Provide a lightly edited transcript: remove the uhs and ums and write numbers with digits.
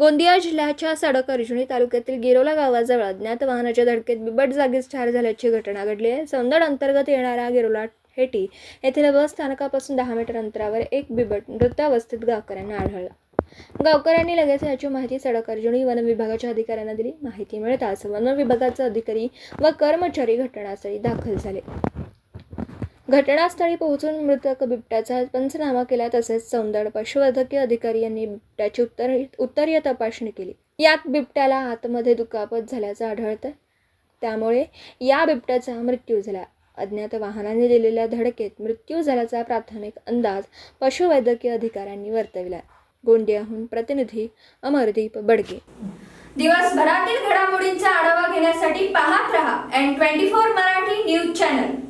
गोंदिया जिल्ह्याच्या सडक-अर्जुनी तालुक्यातील गिरोला गावाजवळ अज्ञात वाहनाच्या धडकेत बिबट जागीच ठार झाल्याची घटना घडली आहे. सौंदड अंतर्गत येणाऱ्या गिरोला हेटी येथील बस स्थानकापासून 10 मीटर अंतरावर एक बिबट मृतावस्थेत गावकऱ्यांना आढळला. गावकऱ्यांनी लगेच याची माहिती सडक-अर्जुनी वन विभागाच्या अधिकाऱ्यांना दिली. माहिती मिळताच वन विभागाचे अधिकारी व कर्मचारी घटनास्थळी दाखल झाले. घटनास्थळी पोहोचून मृत बिबट्याचा पंचनामा केला. तसेच सौंदड पशुवैद्यकीय अधिकारी यांनी बिबट्याची उत्तरीय तपासणी केली. यात बिबट्याला आतमध्ये दुखापत झाल्याचं आढळतं. त्यामुळे या बिबट्याचा मृत्यू झाला. अज्ञात वाहनाने दिलेल्या धडकेत मृत्यू झाल्याचा प्राथमिक अंदाज पशुवैद्यकीय अधिकाऱ्यांनी वर्तविला. गोंदियाहून प्रतिनिधी अमरदीप बडगे. दिवसभरातील घडामोडींचा आढावा घेण्यासाठी पाहत रहा N24 मराठी न्यूज चॅनल.